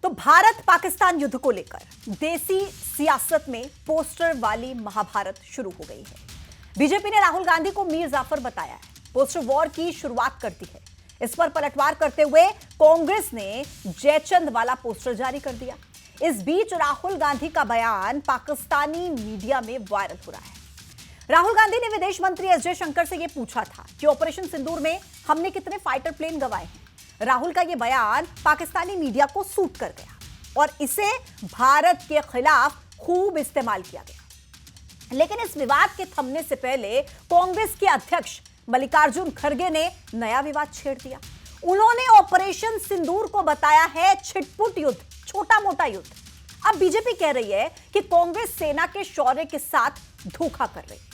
तो भारत पाकिस्तान युद्ध को लेकर देसी सियासत में पोस्टर वाली महाभारत शुरू हो गई है। बीजेपी ने राहुल गांधी को मीर जाफर बताया है, पोस्टर वॉर की शुरुआत करती है। इस पर पलटवार करते हुए कांग्रेस ने जयचंद वाला पोस्टर जारी कर दिया। इस बीच राहुल गांधी का बयान पाकिस्तानी मीडिया में वायरल हो रहा है। राहुल गांधी ने विदेश मंत्री एस जयशंकर से यह पूछा था कि ऑपरेशन सिंदूर में हमने कितने फाइटर प्लेन गंवाए हैं। राहुल का यह बयान पाकिस्तानी मीडिया को सूट कर गया और इसे भारत के खिलाफ खूब इस्तेमाल किया गया। लेकिन इस विवाद के थमने से पहले कांग्रेस के अध्यक्ष मल्लिकार्जुन खड़गे ने नया विवाद छेड़ दिया। उन्होंने ऑपरेशन सिंदूर को बताया है छिटपुट युद्ध, छोटा मोटा युद्ध। अब बीजेपी कह रही है कि कांग्रेस सेना के शौर्य के साथ धोखा कर रही है।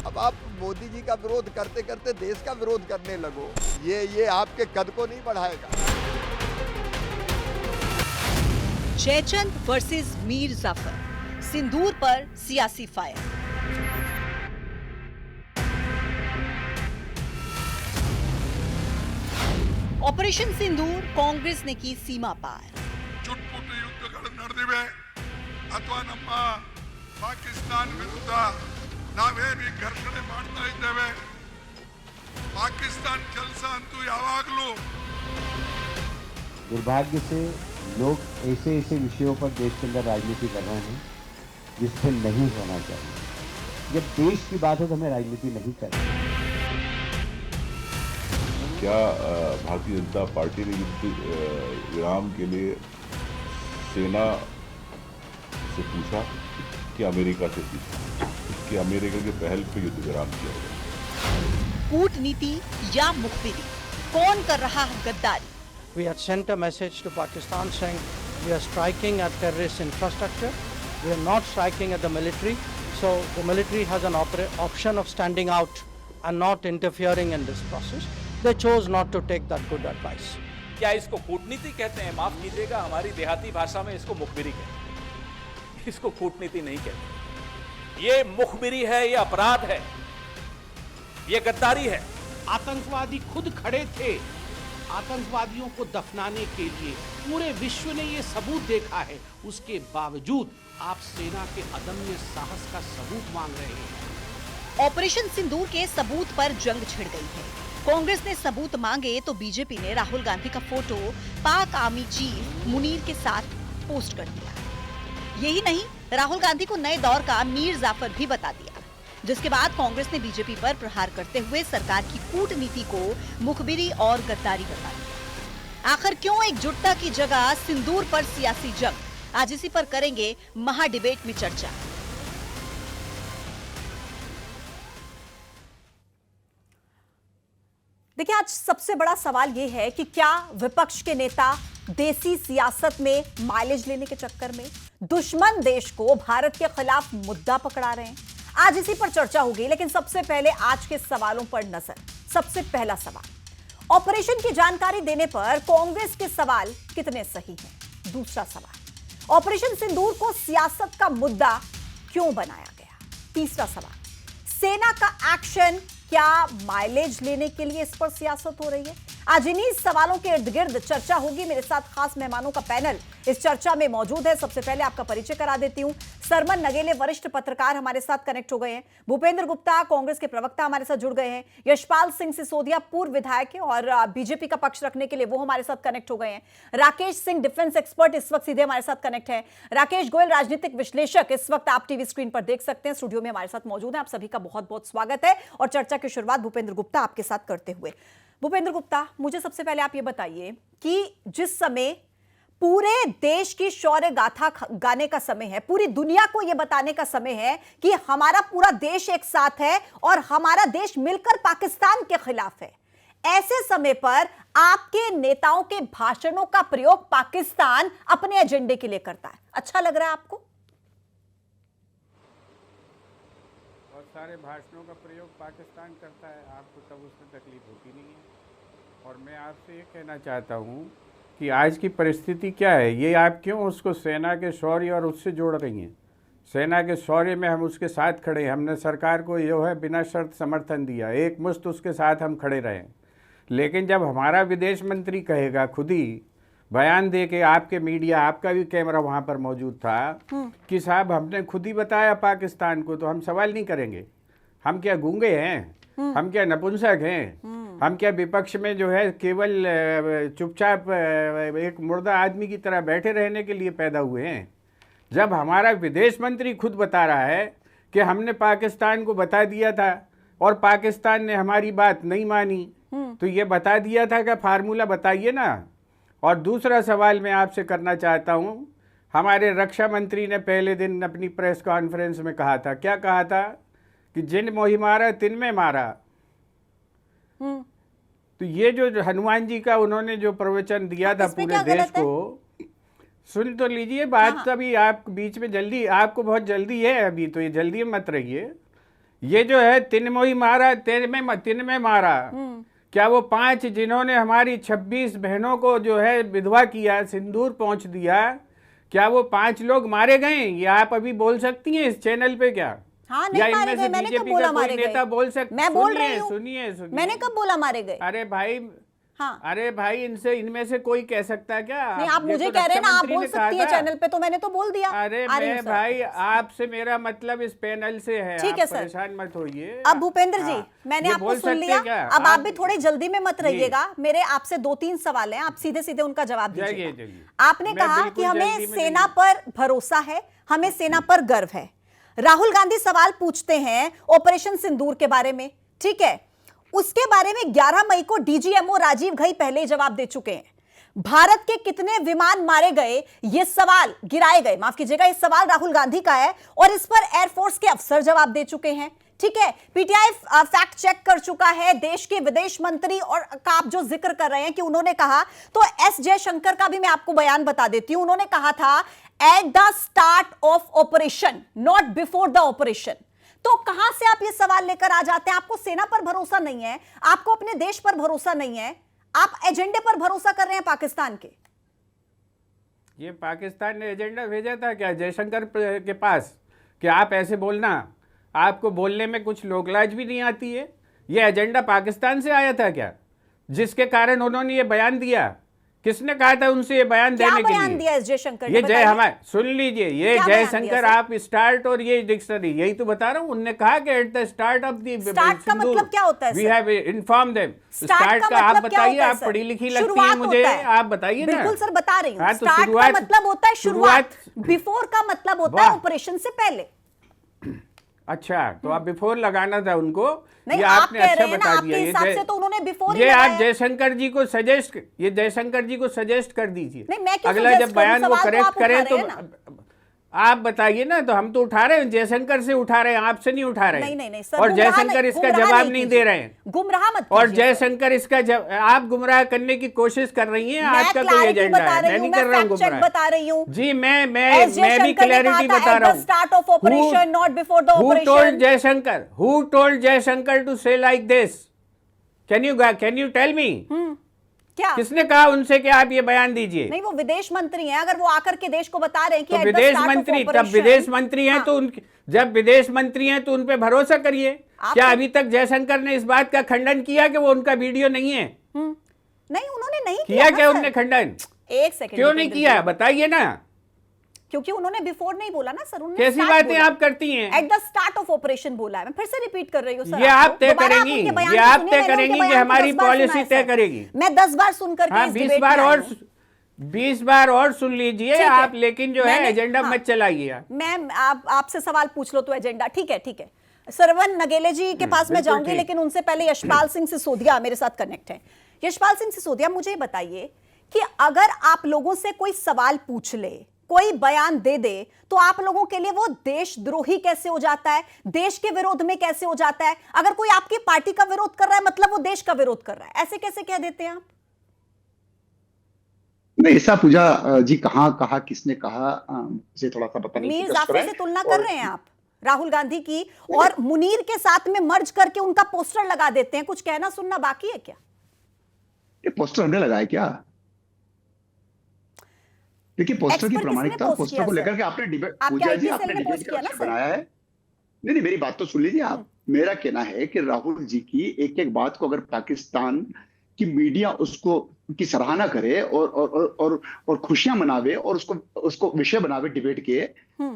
अब आप मोदी जी का विरोध करते करते देश का विरोध करने लगो, ये आपके कद को नहीं बढ़ाएगा। जयचंद वर्सेस मीर जाफर, सिंदूर पर सियासी फायर। ऑपरेशन सिंदूर कांग्रेस ने की सीमा पार। ಚುಟ್ಪುಟ ಯುದ್ಧಗಳು ನಡೆದಿವೆ ಅಥವಾ ನಮ್ಮ ಪಾಕಿಸ್ತಾನ ವಿರುದ್ಧ ನಾವೇನು ಘರ್ಷಣೆ ಮಾಡ್ತಾ ಇದ್ದೇವೆ। ಪಾಕಿಸ್ತಾನ ಕೆಲಸ ಅಂತೂ ಯಾವಾಗಲೂ दुर्भाग्य से लोग ऐसे विषयों पर देश के अंदर राजनीति कर रहे हैं जिससे नहीं होना चाहिए। जब देश की बात है तो हमें राजनीति नहीं करनी। क्या भारतीय जनता पार्टी ने युद्ध विराम के लिए सेना से पूछा कि अमेरिका से पूछा कि अमेरिका के पहल पे युद्ध विराम किया गया। कूटनीति या मुखबिरी, कौन कर रहा है गद्दारी? We had sent a message to Pakistan saying we are striking at terrorist infrastructure. We are not striking at the military. So the military has an option of standing out and not interfering in this process. They chose not to take that good advice. क्या इसको कूटनीति कहते हैं? माफ कीजिएगा, हमारी देहाती भाषा में इसको मुखबिरी कहते हैं, इसको कूटनीति नहीं कहते। ये मुखबिरी है, ये अपराध है, ये गद्दारी है। आतंकवादी खुद खड़े थे आतंकवादियों को दफनाने के लिए। पूरे विश्व ने ये सबूत देखा है, उसके बावजूद आप सेना के अदम्य साहस का सबूत मांग रहे हैं। ऑपरेशन सिंदूर के सबूत पर जंग छिड़ गई है। कांग्रेस ने सबूत मांगे तो बीजेपी ने राहुल गांधी का फोटो पाक आर्मी चीफ मुनीर के साथ पोस्ट कर दिया। यही नहीं, राहुल गांधी को नए दौर का मीर जाफर भी बता दिया, जिसके बाद कांग्रेस ने बीजेपी पर प्रहार करते हुए सरकार की कूटनीति को मुखबिरी और गद्दारी बता दिया। आखिर क्यों एकजुटता की जगह सिंदूर पर सियासी जंग? आज इसी पर करेंगे महा डिबेट में चर्चा। देखिए, आज सबसे बड़ा सवाल यह है कि क्या विपक्ष के नेता देसी सियासत में माइलेज लेने के चक्कर में दुश्मन देश को भारत के खिलाफ मुद्दा पकड़ा रहे हैं? आज इसी पर चर्चा होगी, लेकिन सबसे पहले आज के सवालों पर नजर। सबसे पहला सवाल, ऑपरेशन की जानकारी देने पर कांग्रेस के सवाल कितने सही हैं? दूसरा सवाल, ऑपरेशन सिंदूर को सियासत का मुद्दा क्यों बनाया गया? तीसरा सवाल, सेना का एक्शन क्या माइलेज लेने के लिए इस पर सियासत हो रही है? आज इन्हीं सवालों के इर्द गिर्द चर्चा होगी। मेरे साथ खास मेहमानों का पैनल इस चर्चा में मौजूद है। सबसे पहले आपका परिचय करा देती हूं। सरमन नगेले वरिष्ठ पत्रकार हमारे साथ कनेक्ट हो गए हैं। भूपेंद्र गुप्ता कांग्रेस के प्रवक्ता हमारे साथ जुड़ गए हैं। यशपाल सिंह सिसोदिया पूर्व विधायक है और बीजेपी का पक्ष रखने के लिए वो हमारे साथ कनेक्ट हो गए हैं। राकेश सिंह डिफेंस एक्सपर्ट इस वक्त सीधे हमारे साथ कनेक्ट है। राकेश गोयल राजनीतिक विश्लेषक इस वक्त आप टीवी स्क्रीन पर देख सकते हैं, स्टूडियो में हमारे साथ मौजूद है। आप सभी का बहुत बहुत स्वागत है और चर्चा की शुरुआत भूपेंद्र गुप्ता आपके साथ करते हुए। भूपेंद्र गुप्ता, मुझे सबसे पहले आप ये बताइए कि जिस समय पूरे देश की शौर्य गाथा गाने का समय है, पूरी दुनिया को यह बताने का समय है कि हमारा पूरा देश एक साथ है और हमारा देश मिलकर पाकिस्तान के खिलाफ है, ऐसे समय पर आपके नेताओं के भाषणों का प्रयोग पाकिस्तान अपने एजेंडे के लिए करता है। अच्छा लग रहा है आपको? बहुत सारे भाषणों का प्रयोग पाकिस्तान करता है, आपको तब उसमें तकलीफ होती नहीं है। और मैं आपसे ये कहना चाहता हूँ कि आज की परिस्थिति क्या है, ये आप क्यों उसको सेना के शौर्य और उससे जोड़ रही हैं? सेना के शौर्य में हम उसके साथ खड़े हैं। हमने सरकार को जो है बिना शर्त समर्थन दिया, एक मुश्त उसके साथ हम खड़े रहे। लेकिन जब हमारा विदेश मंत्री कहेगा, खुद ही बयान दे के, आपके मीडिया, आपका भी कैमरा वहां पर मौजूद था कि साहब हमने खुद ही बताया पाकिस्तान को, तो हम सवाल नहीं करेंगे? हम क्या गूंगे हैं? हम क्या नपुंसक हैं? हम क्या विपक्ष में जो है केवल चुपचाप एक मुर्दा आदमी की तरह बैठे रहने के लिए पैदा हुए हैं? जब हमारा विदेश मंत्री खुद बता रहा है कि हमने पाकिस्तान को बता दिया था और पाकिस्तान ने हमारी बात नहीं मानी, तो ये बता दिया था कि फार्मूला बताइए ना। और दूसरा सवाल मैं आपसे करना चाहता हूं, हमारे रक्षा मंत्री ने पहले दिन अपनी प्रेस कॉन्फ्रेंस में कहा था, क्या कहा था? कि जिन मोहि मारा तिन में मारा। तो ये जो हनुमान जी का उन्होंने जो प्रवचन दिया था पूरे देश को, सुन तो लीजिए बात। हाँ। तभी आप बीच में जल्दी, आपको बहुत जल्दी है अभी, तो ये जल्दी मत रहिए। ये जो है तिन मोहि मारा तिन में मारा, क्या वो 5 जिन्होंने हमारी 26 बहनों को जो है विधवा किया, सिंदूर पहुंच दिया, क्या वो 5 लोग मारे गए? ये आप अभी बोल सकती हैं इस चैनल पे क्या? हाँ, नहीं मारे गए। मैंने कब बोला मारे गए? नेता बोल सकते? मैं बोल रही हूँ। सुनिए, मैंने कब बोला मारे गए? अरे भाई, हाँ, अरे भाई, इनमें से कोई कह सकता है क्या? नहीं, आप मुझे कह रहे हैं ना, आप बोल सकती है चैनल पे, तो मैंने तो बोल दिया। अरे मैं भाई, आपसे मेरा मतलब इस पैनल से है। ठीक है सर, परेशान मत होइए। अब भूपेंद्र जी, मैंने आपको सुन लिया। अब आप भी थोड़े जल्दी में मत रहिएगा। मेरे आपसे 2-3 सवाल हैं, आप सीधे सीधे उनका जवाब दीजिए। आपने कहा कि हमें सेना पर भरोसा है, हमें सेना पर गर्व है। राहुल गांधी सवाल पूछते हैं ऑपरेशन सिंदूर के बारे में, ठीक है? उसके बारे में 11 मई को डीजीएमओ राजीव घई पहले ही जवाब दे चुके हैं। भारत के कितने विमान मारे गए, ये सवाल गिराए गए, माफ कीजिएगा, ये सवाल राहुल गांधी का है और इस पर एयरफोर्स के अफसर जवाब दे चुके हैं, ठीक है? पीटीआई फैक्ट चेक कर चुका है। देश के विदेश मंत्री और का आप जो जिक्र कर रहे हैं कि उन्होंने कहा, तो एस जयशंकर का भी मैं आपको बयान बता देती हूं। उन्होंने कहा था eight the start of operation, not before the operation. तो कहां से आप ये सवाल लेकर आ जाते हैं? आपको सेना पर भरोसा नहीं है, आपको अपने देश पर भरोसा नहीं है, आप एजेंडे पर भरोसा कर रहे हैं पाकिस्तान के। ये पाकिस्तान ने एजेंडा भेजा था क्या जयशंकर के पास कि आप ऐसे बोलना, आपको बोलने में कुछ लोकलाज भी नहीं आती है? ये एजेंडा पाकिस्तान से आया था क्या, जिसके कारण उन्होंने ये बयान दिया? किसने कहा था उनसे ये बयान देने के लिए? बयान दिया जयशंकर ने? ये जय हमारे, सुन लीजिए, ये जयशंकर, आप स्टार्ट और ये डिक्शनरी, यही तो बता रहा हूं। उन्होंने कहा कि at the start of the start का मतलब क्या होता है? We have inform them. Start का आप बताइए, आप पढ़ी लिखी लगती है मुझे, आप बताइए ना। बिल्कुल सर, बता रही हूँ। स्टार्ट का मतलब होता है शुरुआत, बिफोर का मतलब होता है ऑपरेशन से पहले। अच्छा, तो आप बिफोर लगाना था उनको। नहीं, ये आप आपने कह अच्छा रहे हैं ना, बता आपके दिया। हिसाब से तो उन्होंने बिफोर ये आप जयशंकर जी को सजेस्ट, ये जयशंकर जी को सजेस्ट कर दीजिए। नहीं, मैं क्यों अगला सजेस्ट जब बयान वो करूं? करेक्ट करें तो ना। आप बताइए ना। तो हम तो उठा रहे हैं, जयशंकर से उठा रहे हैं, आपसे नहीं उठा रहे हैं। नहीं सर, और जयशंकर इसका जवाब नहीं दे रहे हैं। गुमराह मत और जयशंकर इसका आप गुमराह करने की कोशिश कर रही हैं। आपका कोई एजेंडा है? मैं नहीं कर रहा हूँ गुमराह, बता रही हूँ जी। मैं भी क्लैरिटी बता रहा हूँ। Start of operation, not before the operation. Who told Jayashankar to say like this? Can you tell me? क्या किसने कहा उनसे कि आप ये बयान दीजिए? नहीं, वो विदेश मंत्री हैं। अगर वो आकर के देश को बता रहे हैं कि तो विदेश मंत्री, तब विदेश मंत्री हैं तो जब विदेश मंत्री हैं तो उन पे भरोसा करिए। क्या अभी तक जयशंकर ने इस बात का खंडन किया कि वो उनका वीडियो नहीं है? नहीं, उन्होंने नहीं किया क्या उन्होंने खंडन? एक सेकंड, क्यों नहीं किया बताइए ना। क्योंकि उन्होंने बिफोर नहीं बोला ना सर। उन्होंने कैसी बातें आप करती हैं? Eight the start of operation बोला है। मैं फिर से रिपीट कर रही हूँ सर। ये आप तय करेंगी, ये आप तय करेंगी कि हमारी पॉलिसी तय करेगी। मैं 10 बार सुनकर के 20 बार और सुन लीजिए आप, लेकिन जो है एजेंडा मत चलाइए। मैं आपसे सवाल पूछ लो तो एजेंडा, ठीक है। सरवन नगेले जी के पास मैं जाऊंगी, लेकिन उनसे पहले यशपाल सिंह सिसोदिया मेरे साथ कनेक्ट है। यशपाल सिंह सिसोदिया, मुझे बताइए कि अगर आप लोगों से कोई सवाल पूछ ले, कोई बयान दे दे, तो आप लोगों के लिए वो देशद्रोही कैसे हो जाता है, देश के विरोध में कैसे हो जाता है? अगर कोई आपकी पार्टी का विरोध कर रहा है मतलब वो देश का विरोध कर रहा है, ऐसे कैसे कह देते हैं आप? नहीं, ऐसा पूजा जी कहाँ कहा, किसने कहा, मुझे थोड़ा सा पता नहीं। मीर जाफर से तुलना कर रहे हैं आप राहुल गांधी की, और मुनीर के साथ में मर्ज करके उनका पोस्टर लगा देते हैं। कुछ कहना सुनना बाकी है क्या? ये पोस्टर हमने लगाया क्या? देखिए पोस्टर की एक्सपर्ट किसने प्रामाणिकता, पोस्ट पोस्टर किया को सर? लेकर के आपने डिबेट, आपके पूजा जी IT आपने सेल ने डिबेट पोस्ट किया ना का सर? बनाया है। नहीं नहीं, मेरी बात तो सुन लीजिए आप। मेरा कहना है कि राहुल जी की एक एक बात को अगर पाकिस्तान की मीडिया उसको की सराहना करे और खुशियां मनावे और उसको उसको विषय बनावे डिबेट के,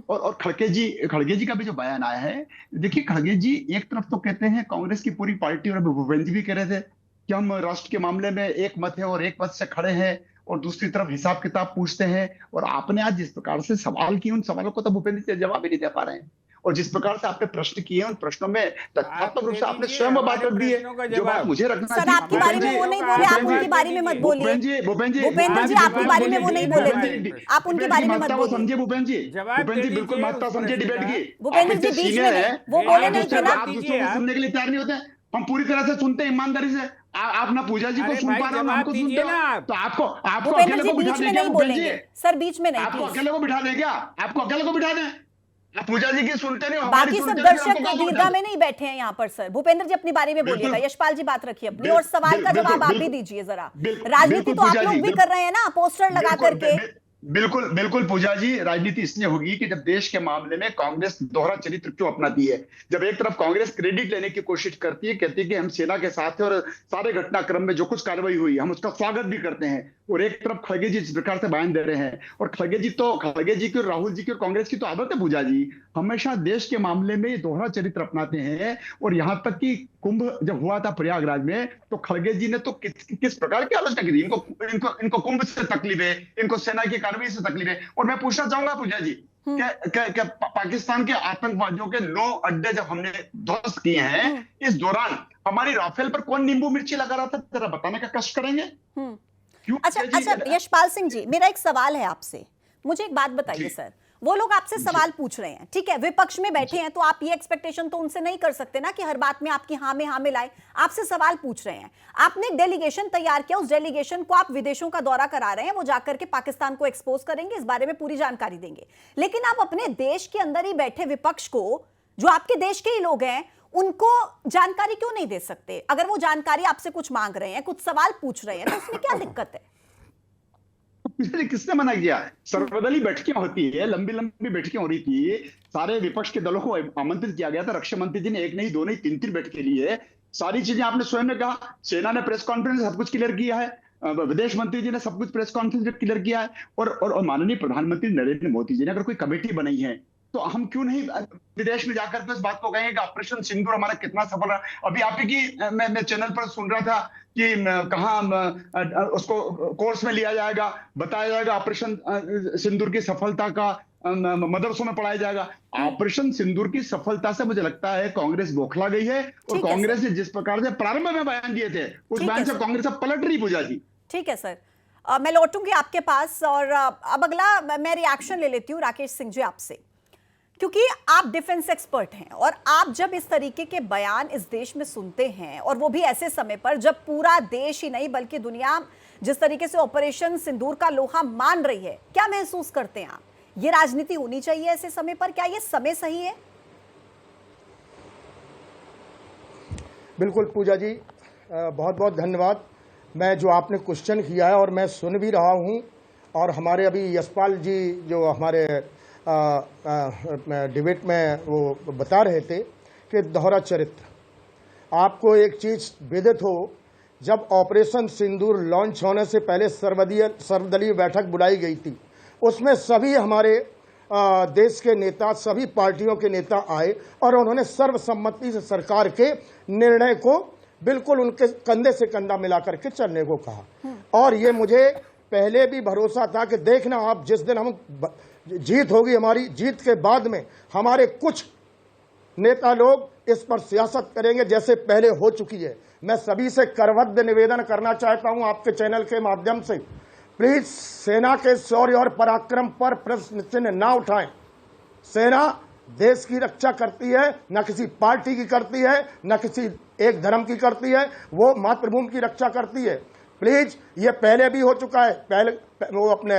और खड़गे जी का भी जो बयान आया है, देखिए खड़गे जी एक तरफ तो कहते हैं कांग्रेस की पूरी पार्टी, और अभी भूपेंद्र जी भी कह रहे थे कि हम राष्ट्र के मामले में एक मत है और एक मत से खड़े हैं, और दूसरी तरफ हिसाब किताब पूछते हैं। और आपने आज जिस प्रकार से सवाल किए, उन सवालों को तो भूपेंद्र जी जवाब ही नहीं दे पा रहे हैं। और जिस प्रकार से आपने प्रश्न किए, उन प्रश्नों में तथ्यात्मक रूप से आपने स्वयं बात रख दी है, जो बात मुझे रखना सर आपकी बारी में वो नहीं बोले, आप उनकी बारी में मत बोलिए। भूपेंद्र जी आपकी बारी में वो नहीं बोले थे, आप उनकी बारी में मत बोलिए। समझिए भूपेंद्र जी बिल्कुल महत्ता समझिए डिबेट की। भूपेंद्र जी बीच में नहीं, वो बोले नहीं थे ना। आप दूसरों को सुनने के लिए तैयार नहीं होते। हम पूरी तरह से सुनते हैं ईमानदारी से। आप ना पूजा जी को सुन पा रहे हो, हमको सुनते हो, तो आपको भूपेंद्र अकेले जी को बिठा बीच में देंगे नहीं बोलेंगे सर, बीच में नहीं आपको प्लीज। अकेले को बिठा दें क्या? आपको अकेले को बिठा दें? आप पूजा जी की सुनते नहीं हो, बाकी हमारी सब सुनते दर्शक नहीं हो, हमको दीर्घा में नहीं बैठे हैं यहाँ पर सर। भूपेंद्र जी अपनी बारी में बोलिएगा, यशपाल जी बात रखिए अपनी, और सवाल का जवाब आप भी दीजिए जरा। राजनीति तो आप लोग भी कर रहे हैं ना, पोस्टर लगा करके। बिल्कुल पूजा जी, राजनीति इसलिए होगी कि जब देश के मामले में कांग्रेस दोहरा चरित्र क्यों अपनाती है। जब एक तरफ कांग्रेस क्रेडिट लेने की कोशिश करती है, कहती है कि हम सेना के साथ हैं और सारे घटनाक्रम में जो कुछ कार्रवाई हुई हम उसका स्वागत भी करते हैं, और एक तरफ खड़गे जी जिस प्रकार से बयान दे रहे हैं, और खड़गे जी की और राहुल जी की और कांग्रेस की तो आदत है पूजा जी, हमेशा देश के मामले में ये दोहरा चरित्र अपनाते हैं। और यहां तक कि कुंभ जब हुआ था प्रयागराज में, तो खड़गे जी ने तो किस प्रकार की आलोचना की थी। इनको कुंभ से तकलीफ है, इनको सेना की कार्रवाई से तकलीफ है। और मैं पूछना चाहूंगा पूजा जी, क्या पाकिस्तान के आतंकवादियों के 9 अड्डे जब हमने ध्वस्त किए हैं, इस दौरान हमारी राफेल पर कौन नींबू मिर्ची लगा रहा था, जरा बताने का कष्ट करेंगे? अच्छा यशपाल सिंह जी, मेरा एक सवाल है आपसे। मुझे एक बात बताइए सर, वो लोग आपसे सवाल पूछ रहे हैं, ठीक है, विपक्ष में बैठे हैं, तो आप ये एक्सपेक्टेशन तो उनसे नहीं कर सकते ना कि हर बात में आपकी हाँ में लाए। आपसे सवाल पूछ रहे हैं, आपने एक डेलीगेशन तैयार किया, उस डेलीगेशन को आप विदेशों का दौरा करा रहे हैं, वो जाकर के पाकिस्तान को एक्सपोज करेंगे, इस बारे में पूरी जानकारी देंगे। लेकिन आप अपने देश के अंदर ही बैठे विपक्ष को, जो आपके देश के ही लोग हैं, उनको जानकारी क्यों नहीं दे सकते? अगर वो जानकारी आपसे कुछ मांग रहे हैं, कुछ सवाल पूछ रहे हैं, तो उसमें क्या दिक्कत है? किसने मना किया? सर्वदलीय बैठकें होती है, लंबी लंबी बैठकें हो रही थी, सारे विपक्ष के दलों को आमंत्रित किया गया था। रक्षा मंत्री जी ने एक नहीं, दो नहीं, 3 बैठकें ली है। सारी चीजें आपने स्वयं ने कहा, सेना ने प्रेस कॉन्फ्रेंस सब कुछ क्लियर किया है, विदेश मंत्री जी ने सब कुछ प्रेस कॉन्फ्रेंस क्लियर किया है, और माननीय प्रधानमंत्री नरेंद्र मोदी जी ने अगर कोई कमेटी बनाई है, तो हम क्यों नहीं विदेश में जाकर के इस बात को कहेंगे कि ऑपरेशन सिंदूर हमारा कितना सफल रहा। अभी आपकी मैं चैनल पर सुन रहा था कि कहाँ उसको कोर्स में लिया जाएगा, बताया जाएगा ऑपरेशन सिंदूर की सफलता का, मदरसों में पढ़ाया जाएगा। ऑपरेशन सिंदूर की सफलता से मुझे लगता है कांग्रेस बौखला गई है, और कांग्रेस ने जिस प्रकार से प्रारंभ में बयान दिए थे, उस बयान से कांग्रेस अब पलट रही पूजा जी। ठीक है सर, मैं लौटूंगी आपके पास, और अब अगला मैं रिएक्शन ले लेती हूँ राकेश सिंह जी आपसे, क्योंकि आप डिफेंस एक्सपर्ट हैं, और आप जब इस तरीके के बयान इस देश में सुनते हैं, और वो भी ऐसे समय पर जब पूरा देश ही नहीं बल्कि दुनिया जिस तरीके से ऑपरेशन सिंदूर का लोहा मान रही है, क्या महसूस करते हैं आप? ये राजनीति होनी चाहिए ऐसे समय पर? क्या ये समय सही है? बिल्कुल पूजा जी, बहुत बहुत धन्यवाद। मैं जो आपने क्वेश्चन किया है और मैं सुन भी रहा हूँ, और हमारे अभी यशपाल जी जो हमारे डिबेट में वो बता रहे थे कि दोहरा चरित्र। आपको एक चीज़ विदित हो, जब ऑपरेशन सिंदूर लॉन्च होने से पहले सर्वदलीय बैठक बुलाई गई थी, उसमें सभी हमारे देश के नेता, सभी पार्टियों के नेता आए, और उन्होंने सर्वसम्मति से सरकार के निर्णय को बिल्कुल उनके कंधे से कंधा मिला करके चलने को कहा। और ये मुझे पहले भी भरोसा था कि देखना आप, जिस दिन हम जीत होगी, हमारी जीत के बाद में हमारे कुछ नेता लोग इस पर सियासत करेंगे, जैसे पहले हो चुकी है। मैं सभी से करबद्ध निवेदन करना चाहता हूं आपके चैनल के माध्यम से, प्लीज सेना के शौर्य और पराक्रम पर प्रश्न चिन्ह ना उठाएं। सेना देश की रक्षा करती है, न किसी पार्टी की करती है, न किसी एक धर्म की करती है, वो मातृभूमि की रक्षा करती है। प्लीज, ये पहले भी हो चुका है। पहले वो अपने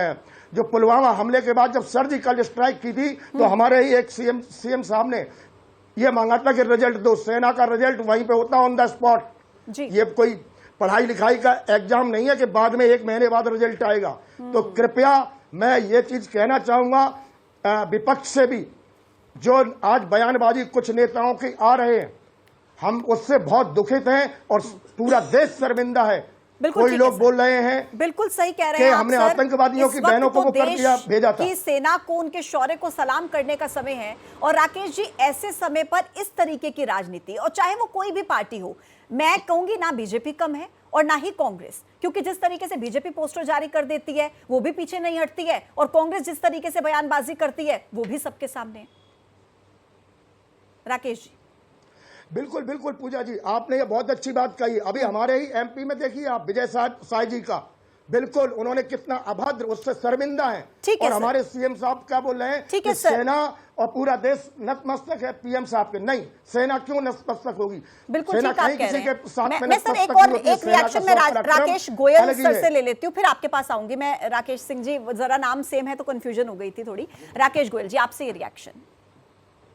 जो पुलवामा हमले के बाद जब सर्जिकल स्ट्राइक की थी, तो हमारे ही एक सीएम साहब ने ये मांगा था कि रिजल्ट दो, सेना का रिजल्ट वहीं पे होता ऑन द स्पॉट। ये कोई पढ़ाई लिखाई का एग्जाम नहीं है कि बाद में 1 महीने बाद रिजल्ट आएगा। तो कृपया मैं ये चीज कहना चाहूंगा विपक्ष से भी, जो आज बयानबाजी कुछ नेताओं की आ रहे हैं, हम उससे बहुत दुखित हैं और पूरा देश शर्मिंदा है। कोई लोग बोल रहे हैं, बिल्कुल सही कह रहे हैं हमने आतंकवादियों की बहनों को कर दिया, भेजा था। कि सेना को उनके शौर्य को सलाम करने का समय है। और राकेश जी, ऐसे समय पर इस तरीके की राजनीति, और चाहे वो कोई भी पार्टी हो, मैं कहूंगी ना बीजेपी कम है और ना ही कांग्रेस, क्योंकि जिस तरीके से बीजेपी पोस्टर जारी कर देती है वो भी पीछे नहीं हटती है, और कांग्रेस जिस तरीके से बयानबाजी करती है वो भी सबके सामने है। राकेश जी। बिल्कुल बिल्कुल पूजा जी, आपने ये बहुत अच्छी बात कही। अभी हमारे ही एमपी में देखिए आप, विजय साय जी का, बिल्कुल उन्होंने कितना अभद्र, उससे शर्मिंदा है। और हमारे सीएम साहब क्या बोल रहे हैं कि सेना और पूरा देश नतमस्तक है पीएम साहब के। नहीं, सेना क्यों नतमस्तक होगी? बिल्कुल सेना ठीक आप कहीं कह किसी रहे के साथ हैं। में मैं सर एक रिएक्शन में राकेश गोयल सर से ले लेती हूँ, फिर आपके पास आऊंगी मैं। राकेश सिंह जी, जरा नाम सेम है तो कंफ्यूजन हो गई थी थोड़ी। राकेश गोयल जी, आपसे ये रिएक्शन।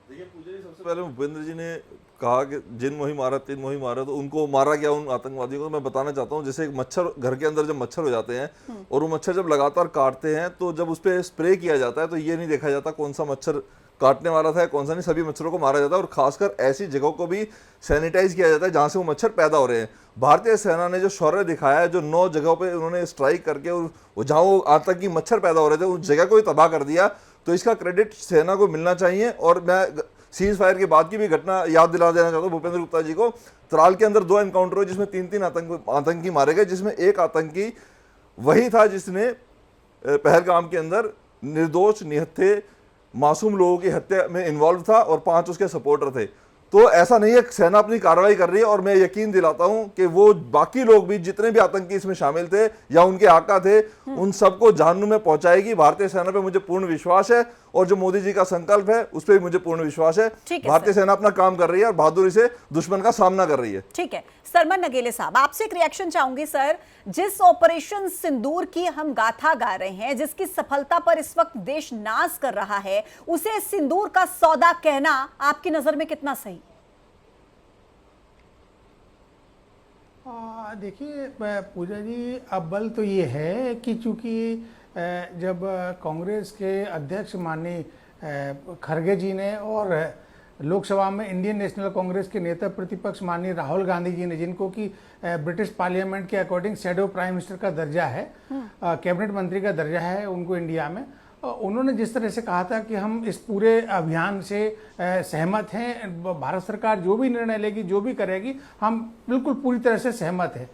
देखिए पूजा जी, सबसे पहले भूपेंद्र जी ने कहा कि जिन मोही मारा तीन मोही मारा, तो उनको मारा गया उन आतंकवादियों को। मैं बताना चाहता हूँ, जैसे एक मच्छर घर के अंदर जब मच्छर हो जाते हैं और वो मच्छर जब लगातार काटते हैं, तो जब उस पर स्प्रे किया जाता है तो ये नहीं देखा जाता कौन सा मच्छर काटने वाला था, कौन सा नहीं, सभी मच्छरों को मारा जाता है। और खासकर ऐसी जगहों को भी सैनिटाइज किया जाता है जहाँ से वो मच्छर पैदा हो रहे हैं। भारतीय सेना ने जो शौर्य दिखाया है, जो 9 जगहों पर उन्होंने स्ट्राइक करके और जहाँ वो आतंकी मच्छर पैदा हो रहे थे उस जगह को ही तबाह कर दिया, तो इसका क्रेडिट सेना को मिलना चाहिए। और मैं सीज फायर के बाद की भी घटना याद दिला देना चाहता हूँ भूपेंद्र गुप्ता जी को। त्राल के अंदर 2 एनकाउंटर हुए जिसमें 3 आतंकी मारे गए, जिसमें एक आतंकी वही था जिसने पहलगाम के अंदर निर्दोष निहत्थे मासूम लोगों की हत्या में इन्वॉल्व था और 5 उसके सपोर्टर थे। तो ऐसा नहीं है, सेना अपनी कार्रवाई कर रही है और मैं यकीन दिलाता हूं कि वो बाकी लोग भी, जितने भी आतंकी इसमें शामिल थे या उनके आका थे, उन सबको जहन्नुम में पहुंचाएगी। भारतीय सेना पे मुझे पूर्ण विश्वास है और जो मोदी जी का संकल्प है उस पर भी मुझे पूर्ण विश्वास है। भारतीय सेना अपना काम कर रही है और बहादुरी से दुश्मन का सामना कर रही है। ठीक है, सरमन नगेले साहब, आपसे एक रिएक्शन चाहूंगी सर। जिस ऑपरेशन सिंदूर की हम गाथा गा रहे हैं, जिसकी सफलता पर इस वक्त देश नाज कर रहा है, उसे सिंदूर का सौदा कहना आपकी नजर में कितना सही? देखिए पूजा जी, अव्वल तो ये है कि चूंकि जब कांग्रेस के अध्यक्ष माननीय खड़गे जी ने और लोकसभा में इंडियन नेशनल कांग्रेस के नेता प्रतिपक्ष माननीय राहुल गांधी जी ने, जिनको कि ब्रिटिश पार्लियामेंट के अकॉर्डिंग शैडो प्राइम मिनिस्टर का दर्जा है, कैबिनेट मंत्री का दर्जा है उनको इंडिया में, उन्होंने जिस तरह से कहा था कि हम इस पूरे अभियान से सहमत हैं, भारत सरकार जो भी निर्णय लेगी, जो भी करेगी, हम बिल्कुल पूरी तरह से सहमत हैं।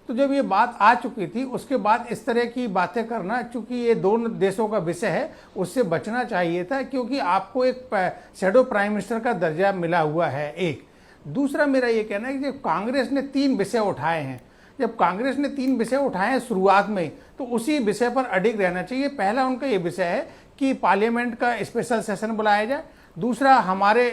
तो जब ये बात आ चुकी थी, उसके बाद इस तरह की बातें करना, चूंकि ये दोनों देशों का विषय है, उससे बचना चाहिए था, क्योंकि आपको एक शैडो प्राइम मिनिस्टर का दर्जा मिला हुआ है। एक दूसरा मेरा ये कहना है कि जब कांग्रेस ने 3 विषय उठाए हैं, जब कांग्रेस ने 3 विषय उठाए हैं शुरुआत में, तो उसी विषय पर अडिग रहना चाहिए। पहला उनका ये विषय है कि पार्लियामेंट का स्पेशल सेशन बुलाया जाए। दूसरा, हमारे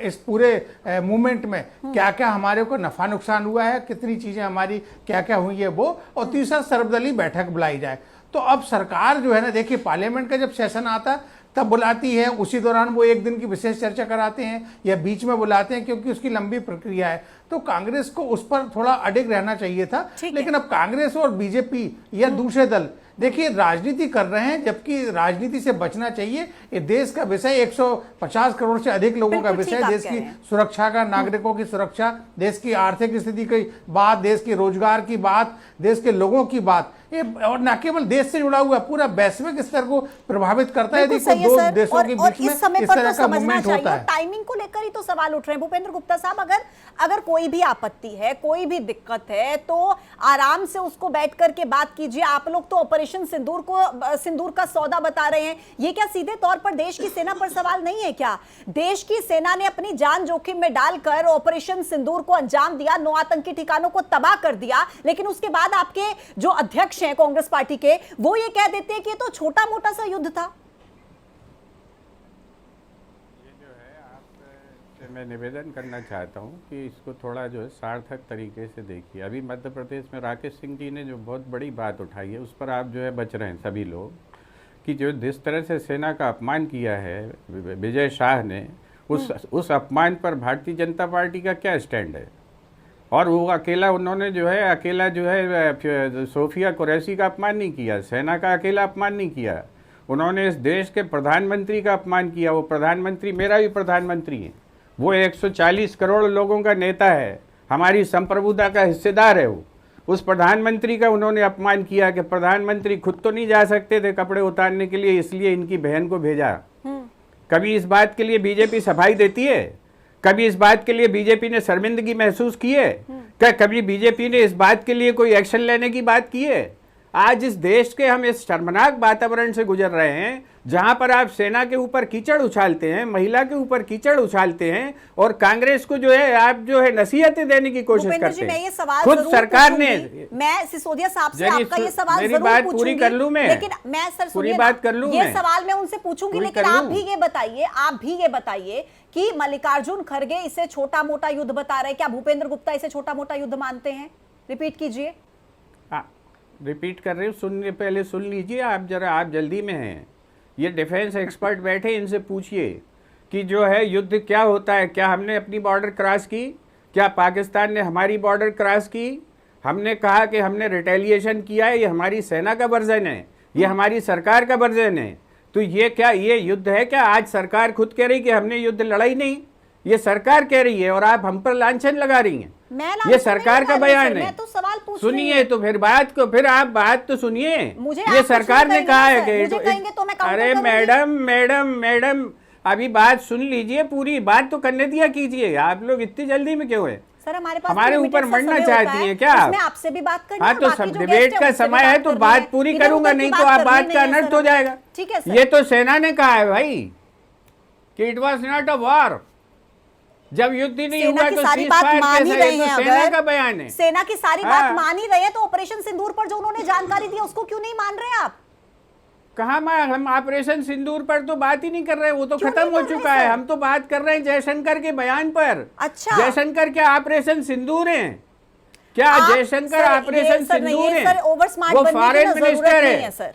इस पूरे मूवमेंट में क्या क्या हमारे को नफा नुकसान हुआ है, कितनी चीजें हमारी क्या क्या हुई है वो, और तीसरा सर्वदलीय बैठक बुलाई जाए। तो अब सरकार जो है ना, देखिए पार्लियामेंट का जब सेशन आता तब बुलाती है, उसी दौरान वो 1 दिन की विशेष चर्चा कराते हैं या बीच में बुलाते हैं, क्योंकि उसकी लंबी प्रक्रिया है। तो कांग्रेस को उस पर थोड़ा अडिग रहना चाहिए था। लेकिन अब कांग्रेस और बीजेपी या दूसरे दल देखिए राजनीति कर रहे हैं, जबकि राजनीति से बचना चाहिए। ये देश का विषय 150 करोड़ से अधिक लोगों का विषय, देश की सुरक्षा का, नागरिकों की सुरक्षा, देश की आर्थिक स्थिति की बात, देश के रोजगार की बात, देश के लोगों की बात, ये और न केवल देश से जुड़ा हुआ, पूरा वैश्विक स्तर को प्रभावित करता है। यदि कोई 2 देशों के बीच में इस तरह का मूवमेंट होता है, टाइमिंग को लेकर ही तो सवाल उठ रहे हैं। भूपेंद्र गुप्ता साहब, अगर कोई भी आपत्ति है, कोई भी दिक्कत है, तो आराम से उसको बैठ करके बात कीजिए। आप लोग तो ऑपरेशन सिंदूर को सिंदूर का सौदा बता रहे हैं, ये क्या सीधे तौर पर देश की सेना पर सवाल नहीं है क्या? देश की सेना ने अपनी जान जोखिम में डालकर ऑपरेशन सिंदूर को अंजाम दिया, 9 आतंकी ठिकानों को तबाह कर दिया, लेकिन उसके बाद आपके जो अध्यक्ष हैं कांग्रेस पार्टी के, वो ये कह देते हैं कि ये तो छोटा मोटा सा युद्ध था। मैं निवेदन करना चाहता हूं कि इसको थोड़ा जो है सार्थक तरीके से देखिए। अभी मध्य प्रदेश में राकेश सिंह जी ने जो बहुत बड़ी बात उठाई है, उस पर आप जो है बच रहे हैं सभी लोग, कि जो जिस तरह से सेना का अपमान किया है विजय शाह ने, उस अपमान पर भारतीय जनता पार्टी का क्या स्टैंड है? और वो अकेला उन्होंने जो है अकेला जो है सोफिया कुरैशी का अपमान नहीं किया, सेना का अकेला अपमान नहीं किया, उन्होंने इस देश के प्रधानमंत्री का अपमान किया। वो प्रधानमंत्री मेरा भी प्रधानमंत्री है, वो 140 करोड़ लोगों का नेता है, हमारी संप्रभुता का हिस्सेदार है। वो उस प्रधानमंत्री का उन्होंने अपमान किया कि प्रधानमंत्री खुद तो नहीं जा सकते थे कपड़े उतारने के लिए, इसलिए इनकी बहन को भेजा। कभी इस बात के लिए बीजेपी सफाई देती है? कभी इस बात के लिए बीजेपी ने शर्मिंदगी महसूस की है? क्या कभी बीजेपी ने इस बात के लिए कोई एक्शन लेने की बात की है? आज इस देश के हम इस शर्मनाक वातावरण से गुजर रहे हैं जहां पर आप सेना के ऊपर कीचड़ उछालते हैं, महिला के ऊपर कीचड़ उछालते हैं और कांग्रेस को जो है आप जो है नसीहतें देने की कोशिश करते हैं। मैं ये सवाल खुद सरकार ने, मैं सिसोदिया साहब से आपका ये सवाल मेरी जरूर बात पूछूंगी, पूरी कर लूं मैं, लेकिन मैं सर पूरी बात कर लूं, ये सवाल मैं उनसे पूछूंगी, लेकिन आप भी ये बताइए कि मल्लिकार्जुन खड़गे इसे छोटा मोटा युद्ध बता रहे हैं, क्या भूपेंद्र गुप्ता इसे छोटा मोटा युद्ध मानते हैं? रिपीट कीजिए। रिपीट कर रहे हो, सुनने पहले सुन लीजिए आप जरा, आप जल्दी में हैं। ये डिफेंस एक्सपर्ट बैठे, इनसे पूछिए कि जो है युद्ध क्या होता है। क्या हमने अपनी बॉर्डर क्रॉस की? क्या पाकिस्तान ने हमारी बॉर्डर क्रॉस की? हमने कहा कि हमने रिटेलिएशन किया है, ये हमारी सेना का वर्जन है, ये हमारी सरकार का वर्जन है। तो ये क्या ये युद्ध है क्या? आज सरकार खुद कह रही कि हमने युद्ध लड़ा ही नहीं, ये सरकार कह रही है और आप हम पर लांछन लगा रही हैं। ये सरकार का बयान है। तो सुनिए तो फिर बात को, फिर आप बात तो सुनिए। ये सरकार ने कहा है कि अरे मैडम अभी बात सुन लीजिए, पूरी बात तो करने दिया कीजिए। आप लोग इतनी जल्दी में क्यों है? सर हमारे ऊपर मरना चाहती है क्या आप? आपसे भी बात करनी है। हाँ तो सब डिबेट का समय है तो बात पूरी करूंगा, नहीं तो आप बात का अनर्थ हो जाएगा। ठीक है, ये तो सेना ने कहा है भाई कि it was not a war. जब युद्ध ही नहीं हुआ तो सारी बात मान ही रहे हैं, सेना का बयान है। सेना की सारी बात मान ही रहे हैं, तो ऑपरेशन सिंदूर पर जो उन्होंने जानकारी दी उसको क्यों नहीं मान रहे आप? कहाँ हम ऑपरेशन सिंदूर पर तो बात ही नहीं कर रहे, वो तो खत्म हो चुका है। हम तो बात कर रहे हैं जयशंकर के बयान पर। अच्छा, जयशंकर क्या ऑपरेशन सिंदूर है क्या? जयशंकर ऑपरेशन सिंदूर है, वो फॉरेन मिनिस्टर है सर।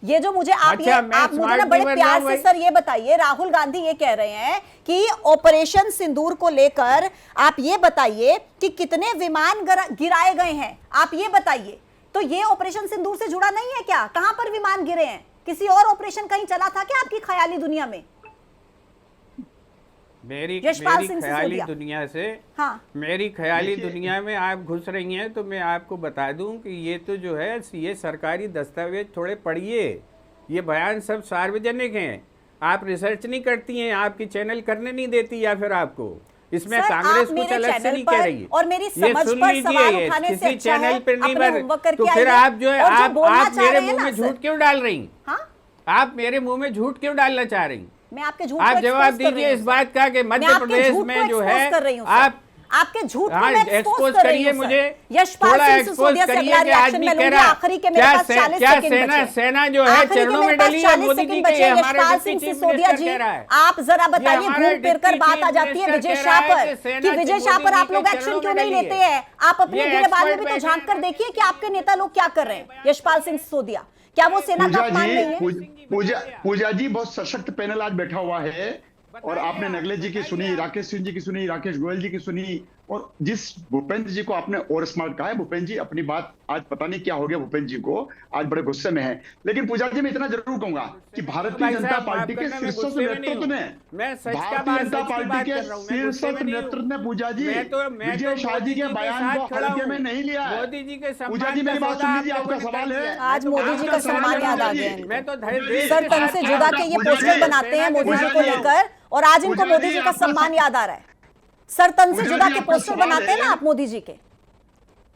ये जो मुझे आप मुझे ना बड़े प्यार से सर ये बताइए, राहुल गांधी ये कह रहे हैं कि ऑपरेशन सिंदूर को लेकर आप ये बताइए कि कितने विमान गिराए गए हैं, आप ये बताइए। तो ये ऑपरेशन सिंदूर से जुड़ा नहीं है क्या? कहां पर विमान गिरे हैं? किसी और ऑपरेशन कहीं चला था क्या आपकी ख्याली दुनिया में? मेरी ख्याली दुनिया से, हाँ, मेरी ख्याली दुनिया में आप घुस रही हैं तो मैं आपको बता दूं कि ये तो जो है ये सरकारी दस्तावेज थोड़े पढ़िए, ये बयान सब सार्वजनिक हैं। आप रिसर्च नहीं करती हैं, आपकी चैनल करने नहीं देती, या फिर आपको इसमें कांग्रेस कुछ अलग से नहीं कह रही है। और मेरी समझ पर सवाल उठाने से अच्छा है चैनल पर नहीं पर तो फिर आप जो है आप मेरे मुंह में झूठ क्यों डाल रही? आप मेरे मुंह में झूठ क्यों डालना चाह रही? मैं आपके झूठ आप जवाब दीजिए इस बात का कि मध्य प्रदेश में जो है आप आपके झूठ को मैं एक्सपोज करिए, मुझे यशपाल थोड़ा एक्सपोज करिए कि आदमी कह रहा क्या सेना जो है चरणों में डली है मोदी जी के, हमारे डिप्टी चीफ मिनिस्टर कह रहा है। आप जरा बताइए, घूम फिर कर बात आ जाती है विजय शाह पर कि विजय शाह पर आप लोग एक्शन क्यों नहीं लेते हैं? आप अपने गिरबान में भी तो झांक कर देखिए कि आपके नेता लोग क्या कर रहे हैं। यशपाल सिंह सिसोदिया, क्या वो सेना का अपमान नहीं है? पूजा जी बहुत सशक्त पैनल आज बैठा हुआ है, और आपने नगले जी की सुनी, राकेश सिंह जी की सुनी, राकेश गोयल जी की सुनी, और जिस भूपेंद्र जी को आपने और स्मार्ट कहा है, भूपेंद्र जी अपनी बात आज पता नहीं क्या हो गया, भूपेंद्र जी को आज बड़े गुस्से में है। लेकिन पूजा जी मैं इतना जरूर कहूंगा कि भारतीय जनता पार्टी के शीर्षस्थ नेतृत्व ने, भारतीय जनता पार्टी के शीर्षस्थ नेतृत्व ने पूजा जी विजय शाह जी के बयान को हल्के में नहीं लिया है। मोदी जी के पूजा जी मेरी बात सुन लीजिए, आपका सवाल है। आज मोदी जी का सम्मान याद आ गया। सर तन से जुदा के ये पोस्टर बनाते हैं मोदी जी को लेकर, और आज इनको मोदी जी का सम्मान याद आ रहा है। सर तन से जुदा के पोस्टर बनाते हैं ना आप मोदी जी के।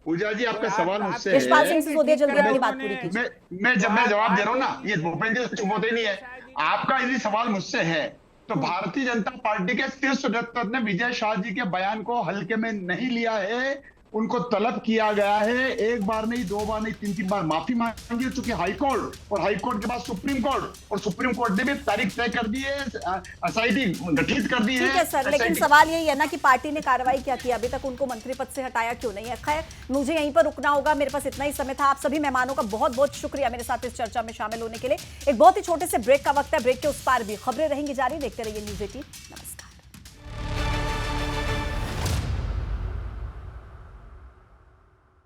पूजा जी आपका सवाल मुझसे यशपाल सिंह सिसोदिया जल्दी अपनी बात पूरी कीजिए। मैं जवाब दे रहा हूँ ना, ये भूपेंद्र जी चुप होते नहीं है। आपका यदि सवाल मुझसे है तो भारतीय जनता पार्टी के शीर्ष नेतृत्व ने विजय शाह जी के बयान को हल्के में नहीं लिया है, उनको तलब किया गया है। एक बार नहीं, दो बार नहीं, तीन बार माफी मांगी हो चुकी हाईकोर्ट, और हाईकोर्ट के बाद सुप्रीम कोर्ट, और सुप्रीम कोर्ट ने भी तारीख तय कर दी है, एसआईटी गठित कर दी है। ठीक है सर, लेकिन सवाल यही है ना कि पार्टी ने कार्रवाई क्या की, अभी तक उनको मंत्री पद से हटाया क्यों नहीं है? खैर मुझे यहीं पर रुकना होगा, मेरे पास इतना ही समय था। आप सभी मेहमानों का बहुत बहुत शुक्रिया मेरे साथ इस चर्चा में शामिल होने के लिए। एक बहुत ही छोटे से ब्रेक का वक्त है, ब्रेक के उस पार भी खबरें रहेंगी जारी। देखते रहिए न्यूज़ 18। नमस्कार।